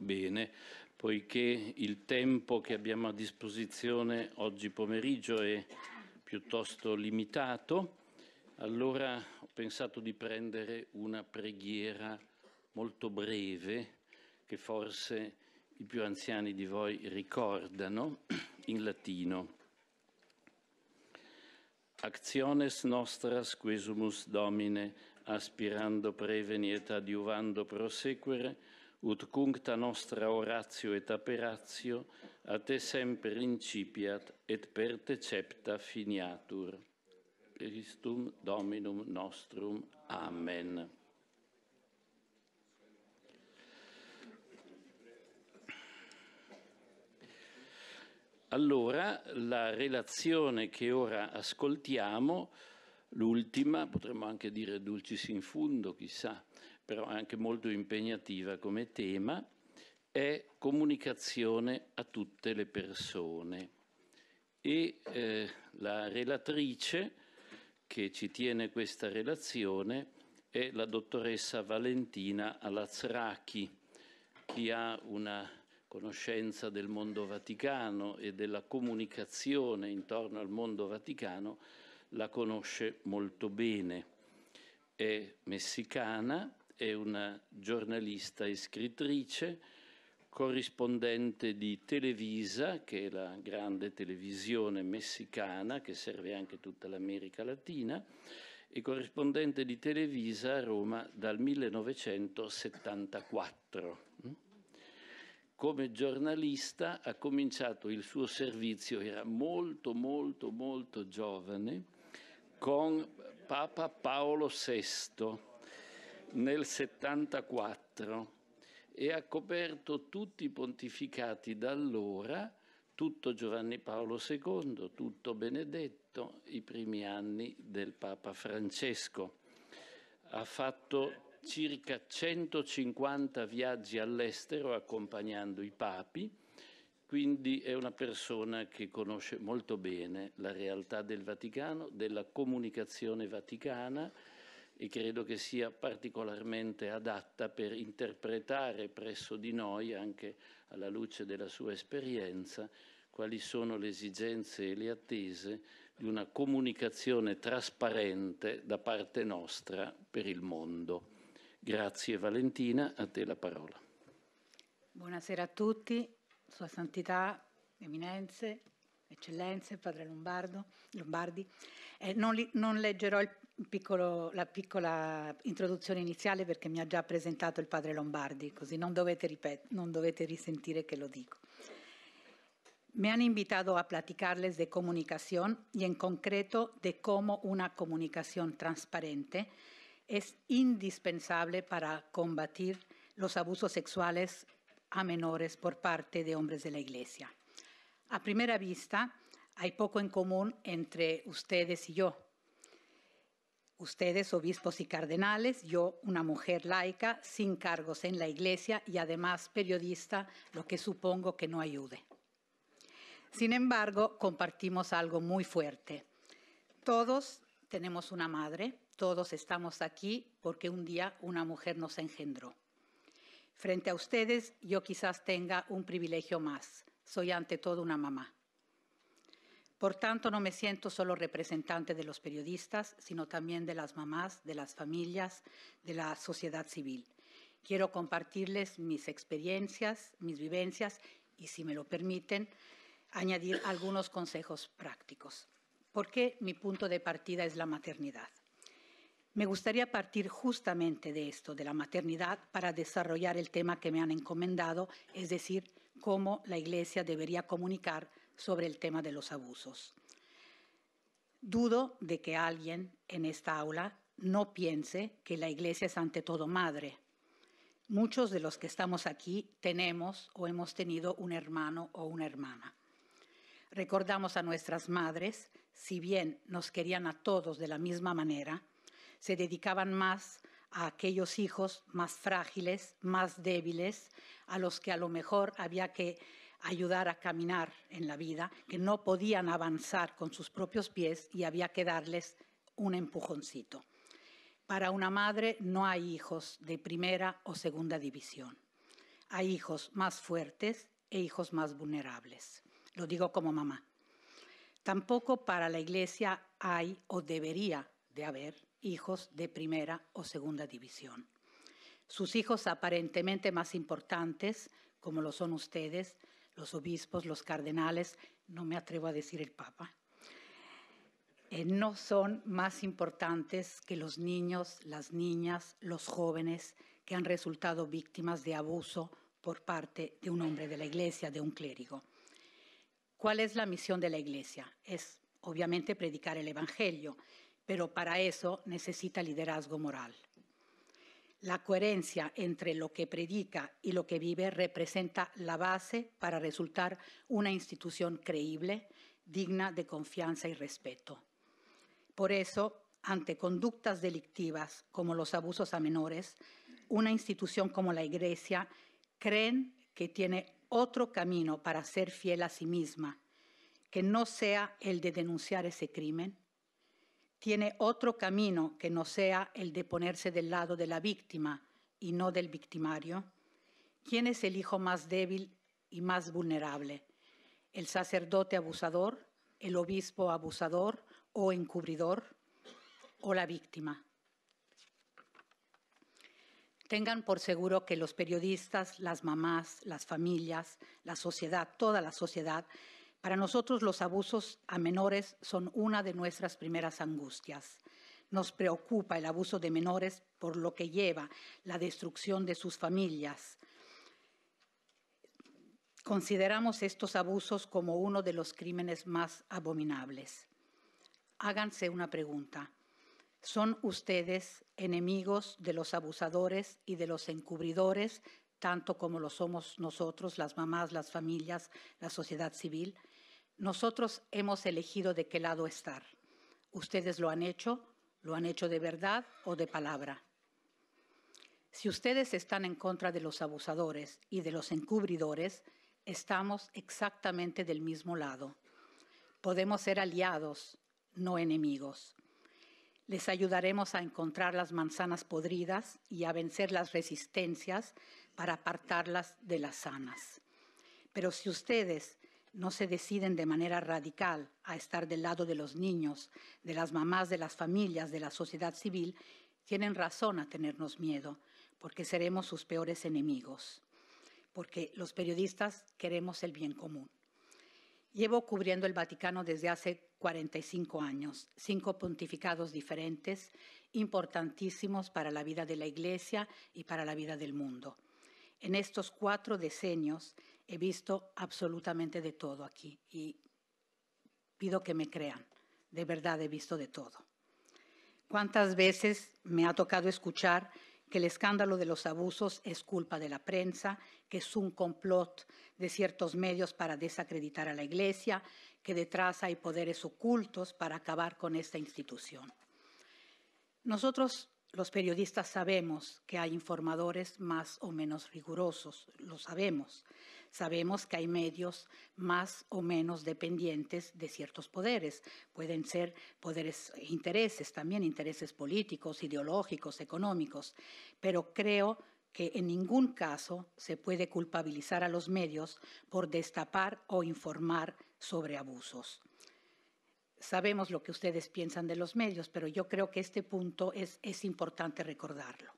Bene, poiché il tempo che abbiamo a disposizione oggi pomeriggio è piuttosto limitato, allora ho pensato di prendere una preghiera molto breve che forse i più anziani di voi ricordano, in latino. Actiones nostras quesumus Domine, aspirando preveni et adiuvando prosequere, ut cuncta nostra oratio et aperatio, a te semper incipiat et per te cepta finiatur. Christum Dominum nostrum. Amen. Allora, la relazione che ora ascoltiamo, l'ultima, potremmo anche dire dulcis in fundo, chissà, però è anche molto impegnativa come tema, è comunicazione a tutte le persone. E la relatrice che ci tiene questa relazione è la dottoressa Valentina Alazraki. Chi ha una conoscenza del mondo vaticano e della comunicazione intorno al mondo vaticano la conosce molto bene. È messicana, è una giornalista e scrittrice, corrispondente di Televisa, che è la grande televisione messicana che serve anche tutta l'America Latina, e corrispondente di Televisa a Roma dal 1974. Come giornalista ha cominciato il suo servizio, era molto giovane, con Papa Paolo VI nel 74 e ha coperto tutti i pontificati da allora, tutto Giovanni Paolo II, tutto Benedetto, i primi anni del Papa Francesco. Ha fatto circa 150 viaggi all'estero accompagnando i papi, quindi è una persona che conosce molto bene la realtà del Vaticano, della comunicazione vaticana, e credo che sia particolarmente adatta per interpretare presso di noi, anche alla luce della sua esperienza, quali sono le esigenze e le attese di una comunicazione trasparente da parte nostra per il mondo. Grazie Valentina, a te la parola. Buonasera a tutti, Sua Santità, Eminenze, Eccellenze, Padre Lombardi. Non leggerò la piccola introduzione iniziale perché mi ha già presentato il Padre Lombardi, così non dovete risentire che lo dico. Me han invitado a platicarles de comunicación y en concreto de cómo una comunicación transparente es indispensable para combatir los abusos sexuales a menores por parte de hombres de la Iglesia. A primera vista, hay poco en común entre ustedes y yo. Ustedes, obispos y cardenales, yo, una mujer laica, sin cargos en la Iglesia y además periodista, lo que supongo que no ayude. Sin embargo, compartimos algo muy fuerte. Todos tenemos una madre, todos estamos aquí porque un día una mujer nos engendró. Frente a ustedes, yo quizás tenga un privilegio más. Soy ante todo una mamá. Por tanto, no me siento solo representante de los periodistas, sino también de las mamás, de las familias, de la sociedad civil. Quiero compartirles mis experiencias, mis vivencias y, si me lo permiten, añadir algunos consejos prácticos. ¿Por qué mi punto de partida es la maternidad? Me gustaría partir justamente de esto, de la maternidad, para desarrollar el tema que me han encomendado, es decir, cómo la Iglesia debería comunicar sobre el tema de los abusos. Dudo de que alguien en esta aula no piense que la Iglesia es ante todo madre. Muchos de los que estamos aquí tenemos o hemos tenido un hermano o una hermana. Recordamos a nuestras madres, si bien nos querían a todos de la misma manera, se dedicaban más a aquellos hijos más frágiles, más débiles, a los que a lo mejor había que ayudar a caminar en la vida, que no podían avanzar con sus propios pies y había que darles un empujoncito. Para una madre no hay hijos de primera o segunda división. a hijos más fuertes e hijos más vulnerables. Lo digo como mamá. Tampoco para la Iglesia hay o debería de haber hijos de primera o segunda división. Sus hijos aparentemente más importantes, como lo son ustedes, los obispos, los cardenales, no me atrevo a decir el Papa, no son más importantes que los niños, las niñas, los jóvenes que han resultado víctimas de abuso por parte de un hombre de la Iglesia, de un clérigo. ¿Cuál es la misión de la Iglesia? Es obviamente predicar el Evangelio, pero para eso necesita liderazgo moral. La coherencia entre lo que predica y lo que vive representa la base para resultar una institución creíble, digna de confianza y respeto. Por eso, ante conductas delictivas como los abusos a menores, una institución como la Iglesia creen que tiene otro camino para ser fiel a sí misma, que no sea el de denunciar ese crimen, tiene otro camino que no sea el de ponerse del lado de la víctima y no del victimario. ¿Quién es el hijo más débil y más vulnerable? ¿El sacerdote abusador, el obispo abusador o encubridor, o la víctima? Tengan por seguro que los periodistas, las mamás, las familias, la sociedad, toda la sociedad, para nosotros los abusos a menores son una de nuestras primeras angustias. Nos preocupa el abuso de menores por lo que lleva la destrucción de sus familias. Consideramos estos abusos como uno de los crímenes más abominables. Háganse una pregunta. ¿Son ustedes enemigos de los abusadores y de los encubridores, tanto como lo somos nosotros, las mamás, las familias, la sociedad civil? Nosotros hemos elegido de qué lado estar. ¿Ustedes lo han hecho de verdad o de palabra? Si ustedes están en contra de los abusadores y de los encubridores, estamos exactamente del mismo lado. Podemos ser aliados, no enemigos. Les ayudaremos a encontrar las manzanas podridas y a vencer las resistencias para apartarlas de las sanas. Pero si ustedes no se deciden de manera radical a estar del lado de los niños, de las mamás, de las familias, de la sociedad civil, tienen razón a tenernos miedo, porque seremos sus peores enemigos, porque los periodistas queremos el bien común. Llevo cubriendo el Vaticano desde hace 45 años, 5 pontificados diferentes, importantísimos para la vida de la Iglesia y para la vida del mundo. En estos 4 decenios he visto absolutamente de todo aquí y pido que me crean, de verdad he visto de todo. ¿Cuántas veces me ha tocado escuchar que el escándalo de los abusos es culpa de la prensa, que es un complot de ciertos medios para desacreditar a la Iglesia, que detrás hay poderes ocultos para acabar con esta institución? Nosotros, los periodistas, sabemos que hay informadores más o menos rigurosos, lo sabemos. Sabemos que hay medios más o menos dependientes de ciertos poderes. Pueden ser poderes, intereses, también intereses políticos, ideológicos, económicos. Pero creo que en ningún caso se puede culpabilizar a los medios por destapar o informar sobre abusos. Sabemos lo que ustedes piensan de los medios, pero yo creo que este punto es importante recordarlo.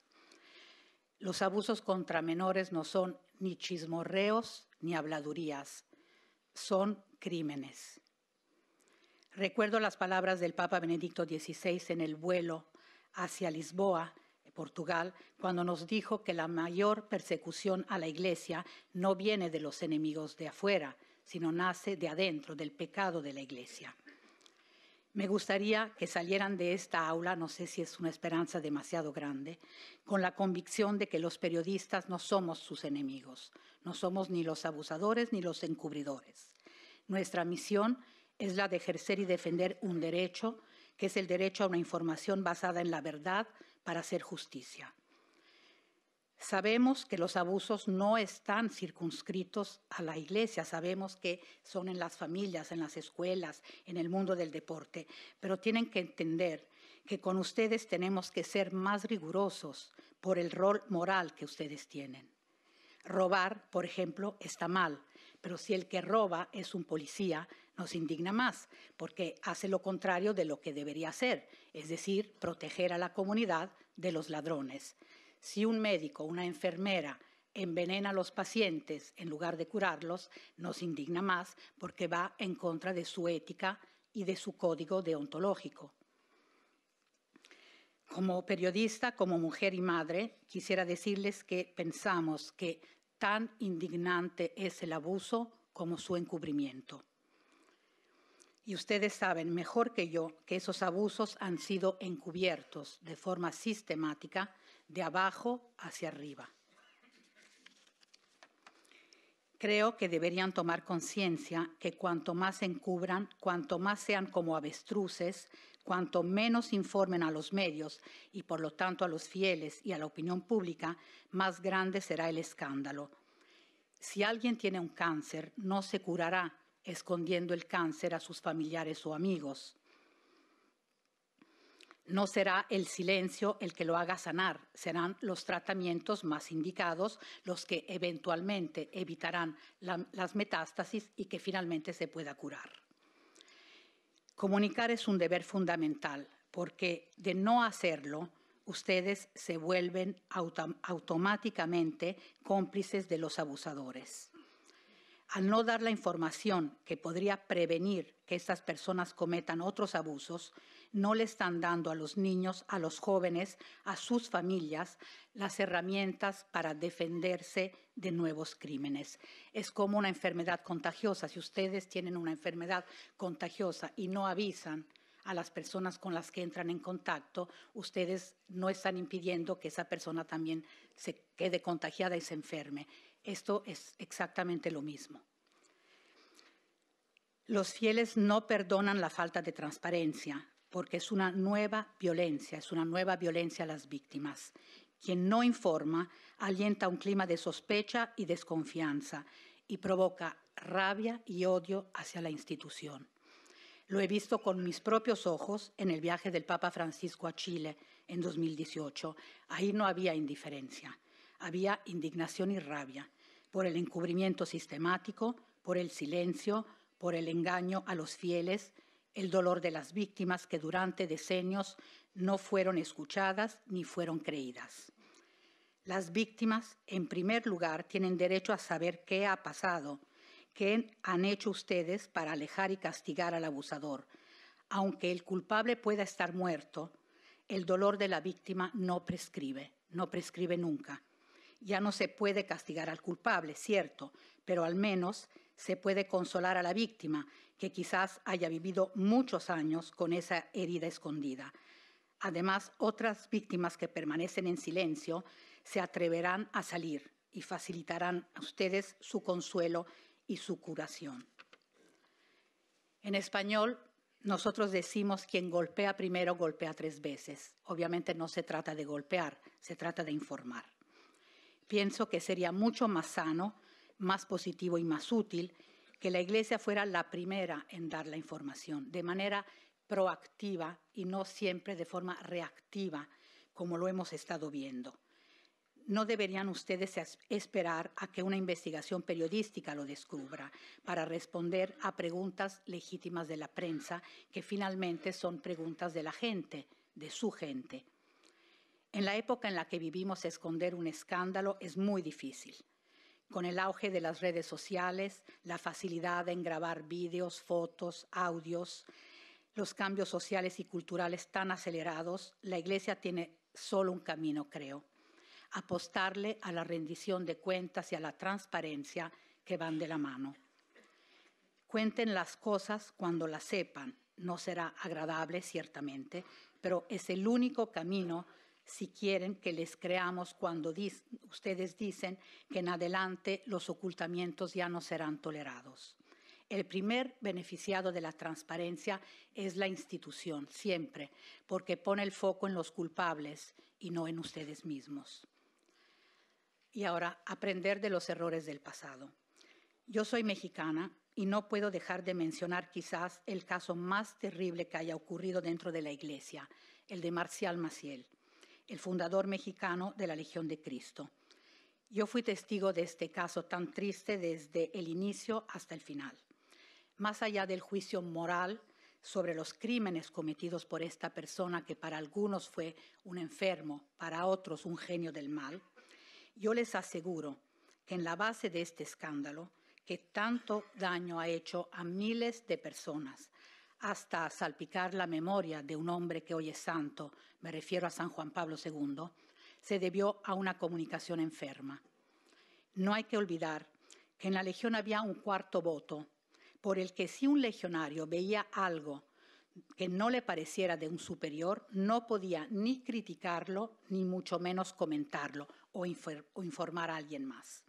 Los abusos contra menores no son ni chismorreos ni habladurías, son crímenes. Recuerdo las palabras del Papa Benedicto XVI en el vuelo hacia Lisboa, Portugal, cuando nos dijo que la mayor persecución a la Iglesia no viene de los enemigos de afuera, sino nace de adentro, del pecado de la Iglesia. Me gustaría que salieran de esta aula, no sé si es una esperanza demasiado grande, con la convicción de que los periodistas no somos sus enemigos, no somos ni los abusadores ni los encubridores. Nuestra misión es la de ejercer y defender un derecho, que es el derecho a una información basada en la verdad para hacer justicia. Sabemos que los abusos no están circunscritos a la Iglesia, sabemos que son en las familias, en las escuelas, en el mundo del deporte, pero tienen que entender que con ustedes tenemos que ser más rigurosos por el rol moral que ustedes tienen. Robar, por ejemplo, está mal, pero si el que roba es un policía, nos indigna más, porque hace lo contrario de lo que debería hacer, es decir, proteger a la comunidad de los ladrones. Si un médico o una enfermera envenena a los pacientes en lugar de curarlos, nos indigna más porque va en contra de su ética y de su código deontológico. Como periodista, como mujer y madre, quisiera decirles que pensamos que tan indignante es el abuso como su encubrimiento. Y ustedes saben mejor que yo que esos abusos han sido encubiertos de forma sistemática de abajo hacia arriba. Creo que deberían tomar conciencia que cuanto más encubran, cuanto más sean como avestruces, cuanto menos informen a los medios y por lo tanto a los fieles y a la opinión pública, más grande será el escándalo. Si alguien tiene un cáncer, no se curará escondiendo el cáncer a sus familiares o amigos. No será el silencio el que lo haga sanar, serán los tratamientos más indicados los que eventualmente evitarán las metástasis y que finalmente se pueda curar. Comunicar es un deber fundamental porque de no hacerlo, ustedes se vuelven automáticamente cómplices de los abusadores. Al no dar la información que podría prevenir que estas personas cometan otros abusos, no le están dando a los niños, a los jóvenes, a sus familias, las herramientas para defenderse de nuevos crímenes. Es como una enfermedad contagiosa. Si ustedes tienen una enfermedad contagiosa y no avisan a las personas con las que entran en contacto, ustedes no están impidiendo que esa persona también se quede contagiada y se enferme. Esto es exactamente lo mismo. Los fieles no perdonan la falta de transparencia porque es una nueva violencia a las víctimas. Quien no informa alienta un clima de sospecha y desconfianza y provoca rabia y odio hacia la institución. Lo he visto con mis propios ojos en el viaje del Papa Francisco a Chile en 2018. Ahí no había indiferencia, había indignación y rabia por el encubrimiento sistemático, por el silencio, por el engaño a los fieles, el dolor de las víctimas que durante decenios no fueron escuchadas ni fueron creídas. Las víctimas, en primer lugar, tienen derecho a saber qué ha pasado, qué han hecho ustedes para alejar y castigar al abusador. Aunque el culpable pueda estar muerto, el dolor de la víctima no prescribe nunca. Ya no se puede castigar al culpable, cierto, pero al menos se puede consolar a la víctima, que quizás haya vivido muchos años con esa herida escondida. Además, otras víctimas que permanecen en silencio se atreverán a salir y facilitarán a ustedes su consuelo y su curación. En español, nosotros decimos quien golpea primero golpea 3 veces. Obviamente no se trata de golpear, se trata de informar. Pienso que sería mucho más sano, más positivo y más útil que la Iglesia fuera la primera en dar la información, de manera proactiva y no siempre de forma reactiva, como lo hemos estado viendo. No deberían ustedes esperar a que una investigación periodística lo descubra para responder a preguntas legítimas de la prensa, que finalmente son preguntas de la gente, de su gente. En la época en la que vivimos, esconder un escándalo es muy difícil. Con el auge de las redes sociales, la facilidad en grabar vídeos, fotos, audios, los cambios sociales y culturales tan acelerados, la Iglesia tiene solo un camino, creo: apostarle a la rendición de cuentas y a la transparencia que van de la mano. Cuenten las cosas cuando las sepan. No será agradable, ciertamente, pero es el único camino si quieren que les creamos cuando ustedes dicen que en adelante los ocultamientos ya no serán tolerados. El primer beneficiado de la transparencia es la institución, siempre, porque pone el foco en los culpables y no en ustedes mismos. Y ahora, aprender de los errores del pasado. Yo soy mexicana y no puedo dejar de mencionar quizás el caso más terrible que haya ocurrido dentro de la Iglesia, el de Marcial Maciel, el fundador mexicano de la Legión de Cristo. Yo fui testigo de este caso tan triste desde el inicio hasta el final. Más allá del juicio moral sobre los crímenes cometidos por esta persona, que para algunos fue un enfermo, para otros un genio del mal, yo les aseguro que en la base de este escándalo, que tanto daño ha hecho a miles de personas, hasta salpicar la memoria de un hombre que hoy es santo, me refiero a San Juan Pablo II, se debió a una comunicación enferma. No hay que olvidar que en la Legión había un cuarto voto, por el que si un legionario veía algo que no le pareciera de un superior, no podía ni criticarlo, ni mucho menos comentarlo o informar a alguien más.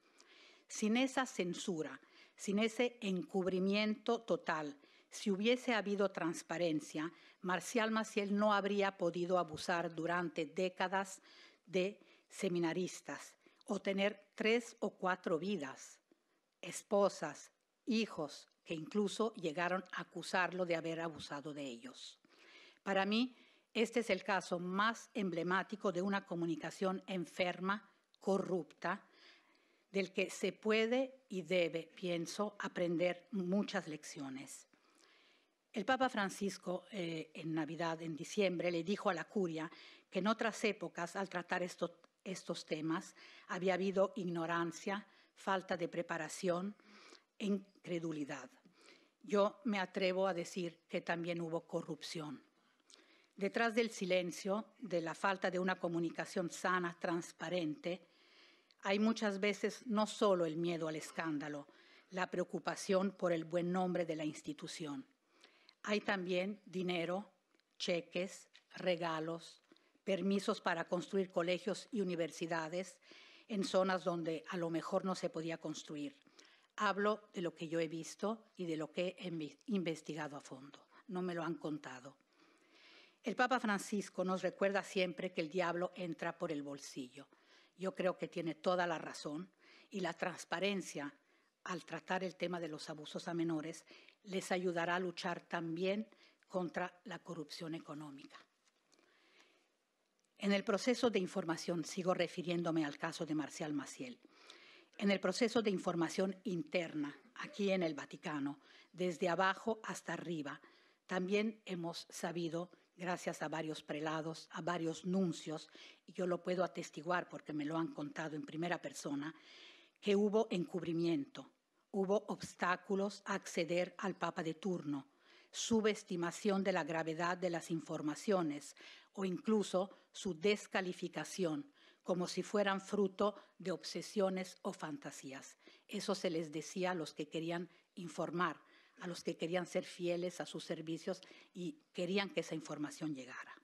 Sin esa censura, sin ese encubrimiento total, si hubiese habido transparencia, Marcial Maciel no habría podido abusar durante décadas de seminaristas o tener 3 o 4 vidas, esposas, hijos, que incluso llegaron a acusarlo de haber abusado de ellos. Para mí, este es el caso más emblemático de una comunicación enferma, corrupta, del que se puede y debe, pienso, aprender muchas lecciones. El Papa Francisco, en Navidad, en diciembre, le dijo a la curia que en otras épocas, al tratar estos temas, había habido ignorancia, falta de preparación e incredulidad. Yo me atrevo a decir que también hubo corrupción. Detrás del silencio, de la falta de una comunicación sana, transparente, hay muchas veces no solo el miedo al escándalo, la preocupación por el buen nombre de la institución. Hay también dinero, cheques, regalos, permisos para construir colegios y universidades en zonas donde a lo mejor no se podía construir. Hablo de lo que yo he visto y de lo que he investigado a fondo. No me lo han contado. El Papa Francisco nos recuerda siempre que el diablo entra por el bolsillo. Yo creo que tiene toda la razón, y la transparencia al tratar el tema de los abusos a menores les ayudará a luchar también contra la corrupción económica. En el proceso de información, sigo refiriéndome al caso de Marcial Maciel, en el proceso de información interna, aquí en el Vaticano, desde abajo hasta arriba, también hemos sabido, gracias a varios prelados, a varios nuncios, y yo lo puedo atestiguar porque me lo han contado en primera persona, que hubo encubrimiento, hubo obstáculos a acceder al Papa de turno, subestimación de la gravedad de las informaciones o incluso su descalificación, como si fueran fruto de obsesiones o fantasías. Eso se les decía a los que querían informar, a los que querían ser fieles a sus servicios y querían que esa información llegara.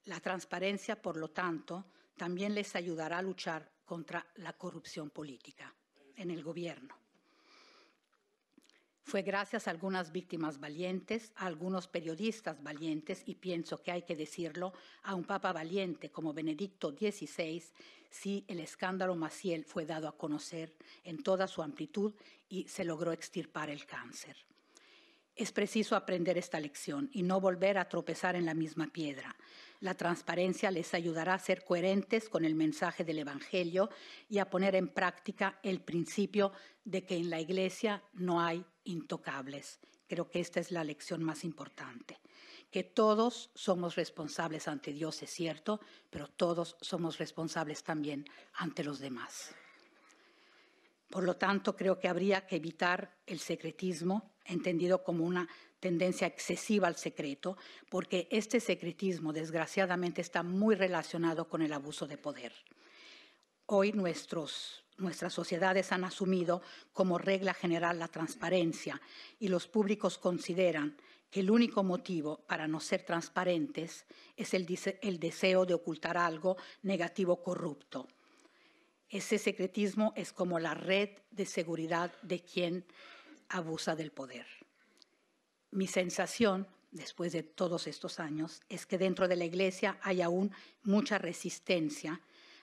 La transparencia, por lo tanto, también les ayudará a luchar contra la corrupción política en el gobierno. Fue gracias a algunas víctimas valientes, a algunos periodistas valientes, y pienso que hay que decirlo, a un papa valiente como Benedicto XVI, si el escándalo Maciel fue dado a conocer en toda su amplitud y se logró extirpar el cáncer. Es preciso aprender esta lección y no volver a tropezar en la misma piedra. La transparencia les ayudará a ser coherentes con el mensaje del Evangelio y a poner en práctica el principio de que en la Iglesia no hay intocables. Creo que esta es la lección más importante. Que todos somos responsables ante Dios, es cierto, pero todos somos responsables también ante los demás. Por lo tanto, creo que habría que evitar el secretismo, entendido como una tendencia excesiva al secreto, porque este secretismo, desgraciadamente, está muy relacionado con el abuso de poder. Hoy nuestras sociedades han asumido como regla general la transparencia y los públicos consideran que el único motivo para no ser transparentes es el deseo de ocultar algo negativo, corrupto. Ese secretismo es como la red de seguridad de quien abusa del poder. Mi sensación, después de todos estos años, es que dentro de la Iglesia hay aún mucha resistencia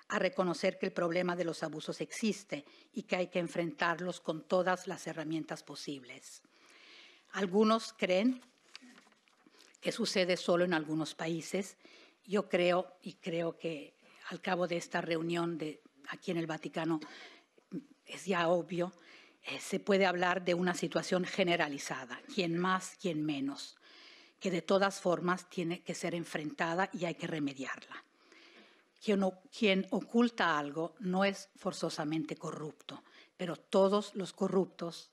a reconocer que el problema de los abusos existe y que hay que enfrentarlos con todas las herramientas posibles. Algunos creen que sucede solo en algunos países. Yo creo, y creo que al cabo de esta reunión de aquí en el Vaticano es ya obvio, se puede hablar de una situación generalizada, quien más, quien menos, que de todas formas tiene que ser enfrentada y hay que remediarla. Quien oculta algo no es forzosamente corrupto, pero todos los corruptos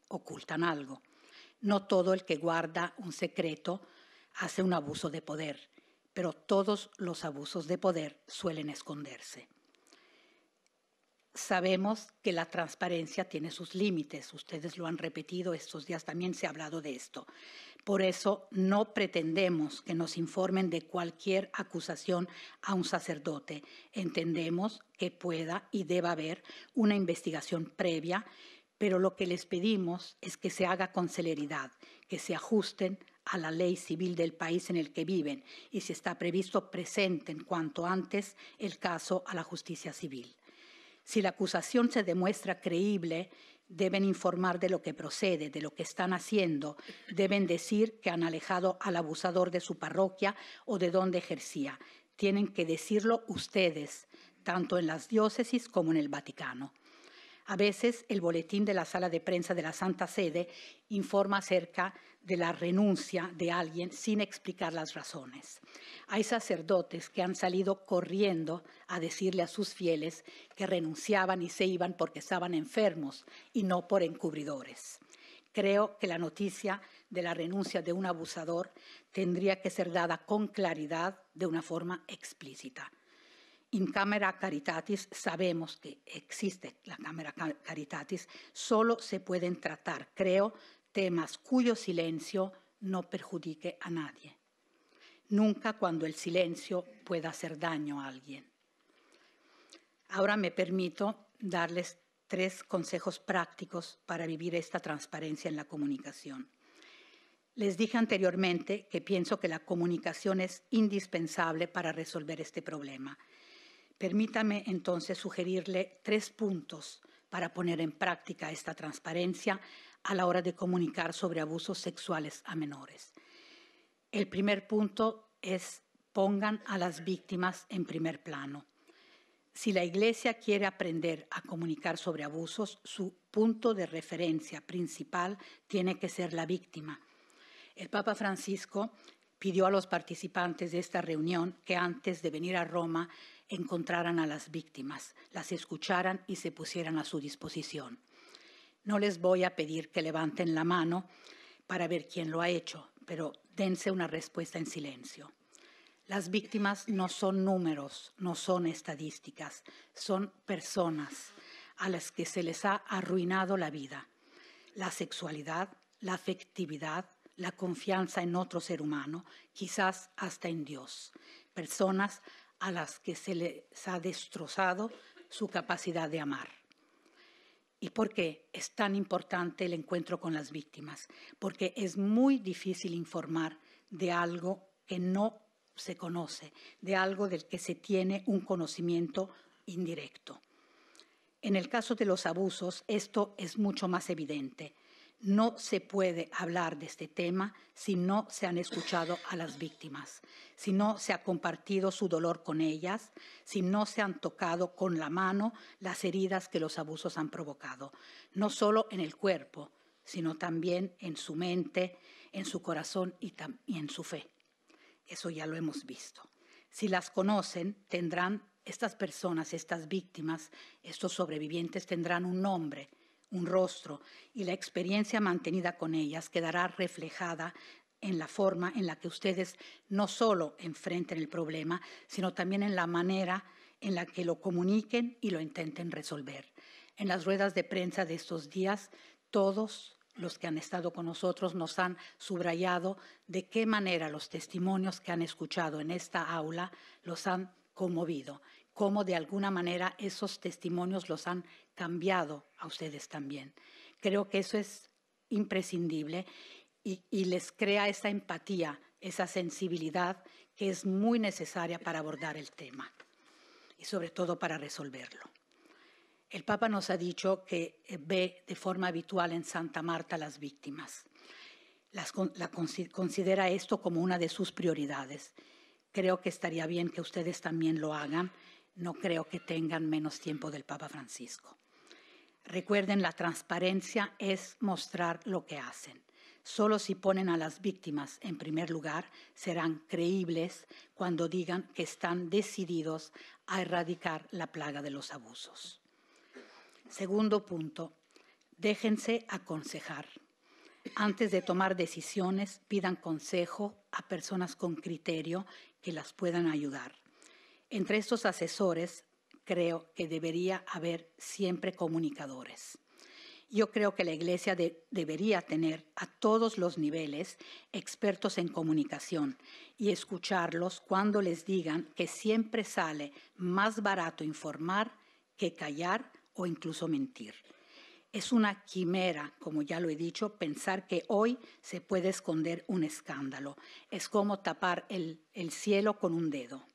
ocultan algo. No todo el que guarda un secreto hace un abuso de poder, pero todos los abusos de poder suelen esconderse. Sabemos que la transparencia tiene sus límites, ustedes lo han repetido, estos días también se ha hablado de esto. Por eso no pretendemos que nos informen de cualquier acusación a un sacerdote. Entendemos que pueda y deba haber una investigación previa, pero lo que les pedimos es que se haga con celeridad, que se ajusten a la ley civil del país en el que viven y si está previsto presenten cuanto antes el caso a la justicia civil. Si la acusación se demuestra creíble, deben informar de lo que procede, de lo que están haciendo. Deben decir que han alejado al abusador de su parroquia o de donde ejercía. Tienen que decirlo ustedes, tanto en las diócesis como en el Vaticano. A veces el boletín de la sala de prensa de la Santa Sede informa acerca de la renuncia de alguien sin explicar las razones. Hay sacerdotes que han salido corriendo a decirle a sus fieles que renunciaban y se iban porque estaban enfermos y no por encubridores. Creo que la noticia de la renuncia de un abusador tendría que ser dada con claridad de una forma explícita. In Camera Caritatis sabemos que existe la Camera Caritatis, solo se pueden tratar, creo, temas cuyo silencio no perjudique a nadie. Nunca cuando el silencio pueda hacer daño a alguien. Ahora me permito darles 3 consejos prácticos para vivir esta transparencia en la comunicación. Les dije anteriormente que pienso que la comunicación es indispensable para resolver este problema. Permítame entonces sugerirle 3 puntos para poner en práctica esta transparencia a la hora de comunicar sobre abusos sexuales a menores. El primer punto es pongan a las víctimas en primer plano. Si la Iglesia quiere aprender a comunicar sobre abusos, su punto de referencia principal tiene que ser la víctima. El Papa Francisco pidió a los participantes de esta reunión que antes de venir a Roma encontraran a las víctimas, las escucharan y se pusieran a su disposición. No les voy a pedir que levanten la mano para ver quién lo ha hecho, pero dense una respuesta en silencio. Las víctimas no son números, no son estadísticas, son personas a las que se les ha arruinado la vida, la sexualidad, la afectividad, la confianza en otro ser humano, quizás hasta en Dios. Personas a las que se les ha destrozado su capacidad de amar. ¿Y por qué es tan importante el encuentro con las víctimas? Porque es muy difícil informar de algo que no se conoce, de algo del que se tiene un conocimiento indirecto. En el caso de los abusos, esto es mucho más evidente. No se puede hablar de este tema si no se han escuchado a las víctimas, si no se ha compartido su dolor con ellas, si no se han tocado con la mano las heridas que los abusos han provocado, no solo en el cuerpo, sino también en su mente, en su corazón y en su fe. Eso ya lo hemos visto. Si las conocen, tendrán estas personas, estas víctimas, estos sobrevivientes tendrán un nombre, un rostro, y la experiencia mantenida con ellas quedará reflejada en la forma en la que ustedes no solo enfrenten el problema, sino también en la manera en la que lo comuniquen y lo intenten resolver. En las ruedas de prensa de estos días, todos los que han estado con nosotros nos han subrayado de qué manera los testimonios que han escuchado en esta aula los han conmovido, cómo de alguna manera esos testimonios los han cambiado a ustedes también. Creo que eso es imprescindible y les crea esa empatía, esa sensibilidad que es muy necesaria para abordar el tema y sobre todo para resolverlo. El Papa nos ha dicho que ve de forma habitual en Santa Marta a las víctimas. Considera esto como una de sus prioridades. Creo que estaría bien que ustedes también lo hagan. no creo que tengan menos tiempo del Papa Francisco. Recuerden, la transparencia es mostrar lo que hacen. Solo si ponen a las víctimas en primer lugar, serán creíbles cuando digan que están decididos a erradicar la plaga de los abusos. Segundo punto, déjense aconsejar. Antes de tomar decisiones, pidan consejo a personas con criterio que las puedan ayudar. Entre estos asesores, creo que debería haber siempre comunicadores. Yo creo que la Iglesia debería tener a todos los niveles expertos en comunicación y escucharlos cuando les digan que siempre sale más barato informar que callar o incluso mentir. Es una quimera, como ya lo he dicho, pensar que hoy se puede esconder un escándalo. Es como tapar el cielo con un dedo.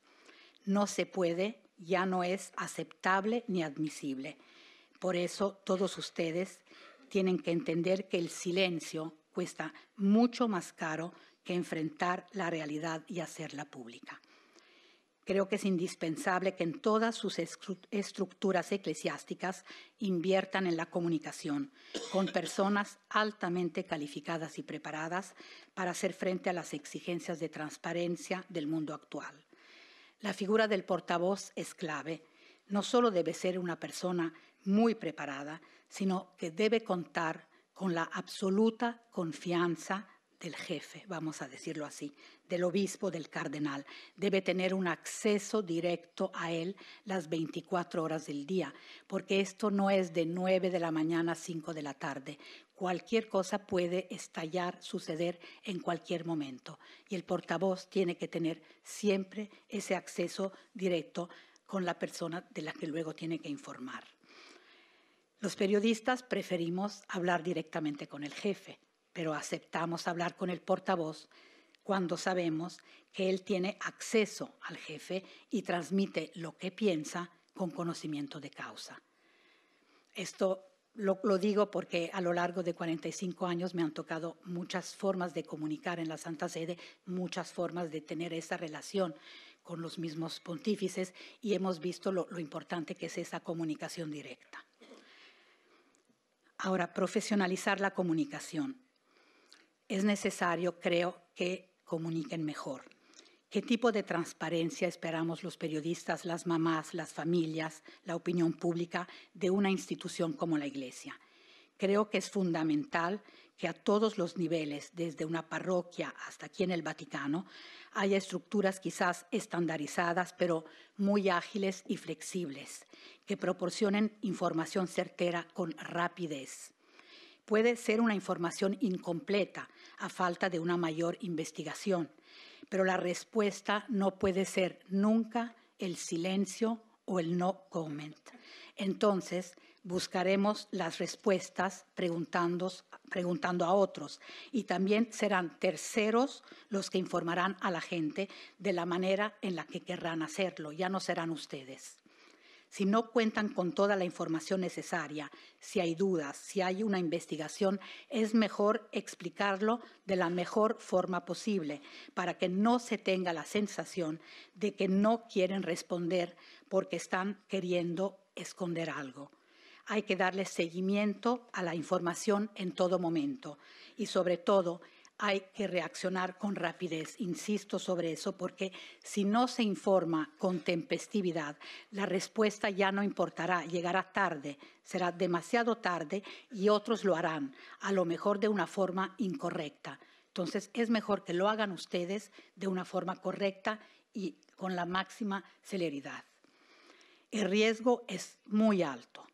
No se puede, ya no es aceptable ni admisible. Por eso todos ustedes tienen que entender que el silencio cuesta mucho más caro que enfrentar la realidad y hacerla pública. Creo que es indispensable que en todas sus estructuras eclesiásticas inviertan en la comunicación con personas altamente calificadas y preparadas para hacer frente a las exigencias de transparencia del mundo actual. La figura del portavoz es clave. No solo debe ser una persona muy preparada, sino que debe contar con la absoluta confianza del jefe, vamos a decirlo así, del obispo, del cardenal. Debe tener un acceso directo a él las 24 horas del día, porque esto no es de 9 de la mañana a 5 de la tarde. Cualquier cosa puede estallar, suceder en cualquier momento. Y el portavoz tiene que tener siempre ese acceso directo con la persona de la que luego tiene que informar. Los periodistas preferimos hablar directamente con el jefe, pero aceptamos hablar con el portavoz cuando sabemos que él tiene acceso al jefe y transmite lo que piensa con conocimiento de causa. Esto lo digo porque a lo largo de 45 años me han tocado muchas formas de comunicar en la Santa Sede, muchas formas de tener esa relación con los mismos pontífices y hemos visto lo importante que es esa comunicación directa. Ahora, profesionalizar la comunicación. Es necesario, creo, que comuniquen mejor. ¿Qué tipo de transparencia esperamos los periodistas, las mamás, las familias, la opinión pública de una institución como la Iglesia? Creo que es fundamental que a todos los niveles, desde una parroquia hasta aquí en el Vaticano, haya estructuras quizás estandarizadas, pero muy ágiles y flexibles, que proporcionen información certera con rapidez. Puede ser una información incompleta a falta de una mayor investigación, pero la respuesta no puede ser nunca el silencio o el no comment. Entonces, buscaremos las respuestas preguntando a otros y también serán terceros los que informarán a la gente de la manera en la que querrán hacerlo, ya no serán ustedes. Si no cuentan con toda la información necesaria, si hay dudas, si hay una investigación, es mejor explicarlo de la mejor forma posible para que no se tenga la sensación de que no quieren responder porque están queriendo esconder algo. Hay que darle seguimiento a la información en todo momento y, sobre todo, hay que reaccionar con rapidez. Insisto sobre eso porque si no se informa con tempestividad, la respuesta ya no importará, llegará tarde, será demasiado tarde y otros lo harán, a lo mejor de una forma incorrecta. Entonces, es mejor que lo hagan ustedes de una forma correcta y con la máxima celeridad. El riesgo es muy alto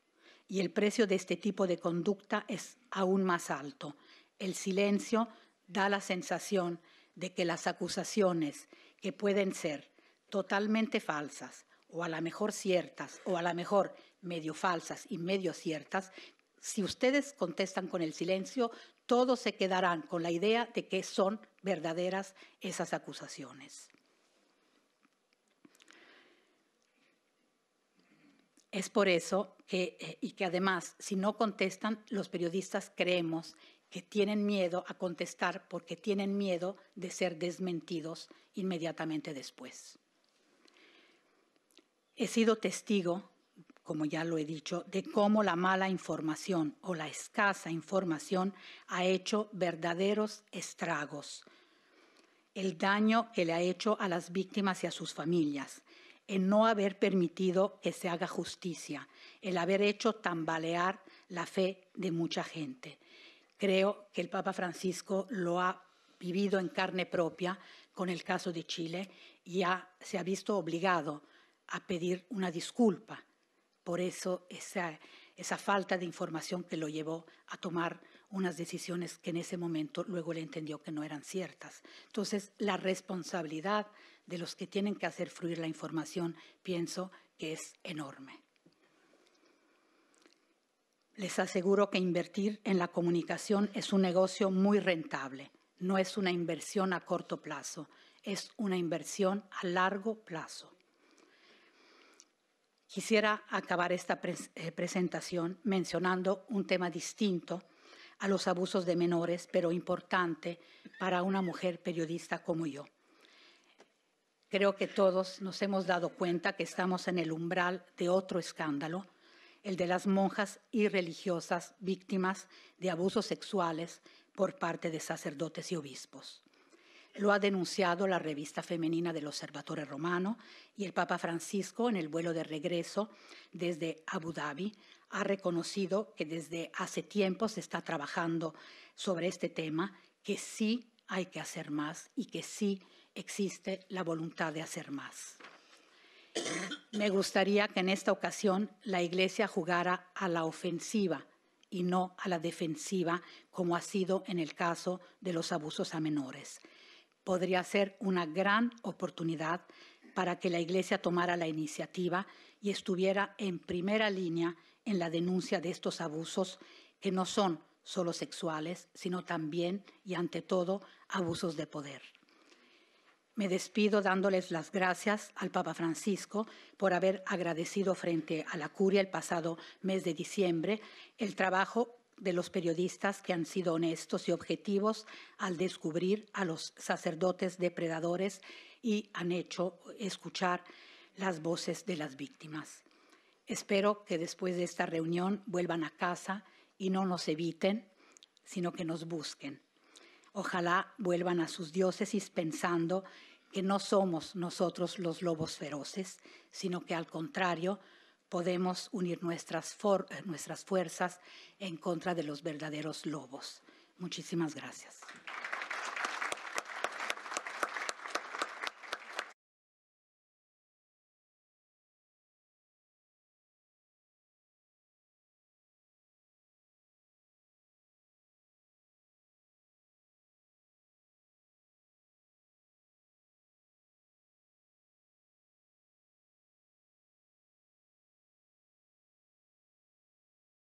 y el precio de este tipo de conducta es aún más alto. El silencio da la sensación de que las acusaciones, que pueden ser totalmente falsas o a lo mejor ciertas o a lo mejor medio falsas y medio ciertas, si ustedes contestan con el silencio, todos se quedarán con la idea de que son verdaderas esas acusaciones. Es por eso que además, si no contestan, los periodistas creemos que tienen miedo a contestar porque tienen miedo de ser desmentidos inmediatamente después. He sido testigo, como ya lo he dicho, de cómo la mala información o la escasa información ha hecho verdaderos estragos. El daño que le ha hecho a las víctimas y a sus familias, el no haber permitido que se haga justicia, el haber hecho tambalear la fe de mucha gente. Creo que el Papa Francisco lo ha vivido en carne propia con el caso de Chile y se ha visto obligado a pedir una disculpa por eso esa falta de información que lo llevó a tomar unas decisiones que en ese momento luego le entendió que no eran ciertas. Entonces, la responsabilidad de los que tienen que hacer fluir la información, pienso que es enorme. Les aseguro que invertir en la comunicación es un negocio muy rentable. No es una inversión a corto plazo, es una inversión a largo plazo. Quisiera acabar esta presentación mencionando un tema distinto a los abusos de menores, pero importante para una mujer periodista como yo. Creo que todos nos hemos dado cuenta que estamos en el umbral de otro escándalo, el de las monjas y religiosas víctimas de abusos sexuales por parte de sacerdotes y obispos. Lo ha denunciado la revista femenina del Osservatore Romano y el Papa Francisco en el vuelo de regreso desde Abu Dhabi ha reconocido que desde hace tiempo se está trabajando sobre este tema, que sí hay que hacer más y que sí existe la voluntad de hacer más. Me gustaría que en esta ocasión la Iglesia jugara a la ofensiva y no a la defensiva, como ha sido en el caso de los abusos a menores. Podría ser una gran oportunidad para que la Iglesia tomara la iniciativa y estuviera en primera línea en la denuncia de estos abusos que no son solo sexuales, sino también y ante todo abusos de poder. Me despido dándoles las gracias al Papa Francisco por haber agradecido frente a la Curia el pasado mes de diciembre el trabajo de los periodistas que han sido honestos y objetivos al descubrir a los sacerdotes depredadores y han hecho escuchar las voces de las víctimas. Espero que después de esta reunión vuelvan a casa y no nos eviten, sino que nos busquen. Ojalá vuelvan a sus diócesis pensando que no somos nosotros los lobos feroces, sino que al contrario, podemos unir nuestras fuerzas en contra de los verdaderos lobos. Muchísimas gracias.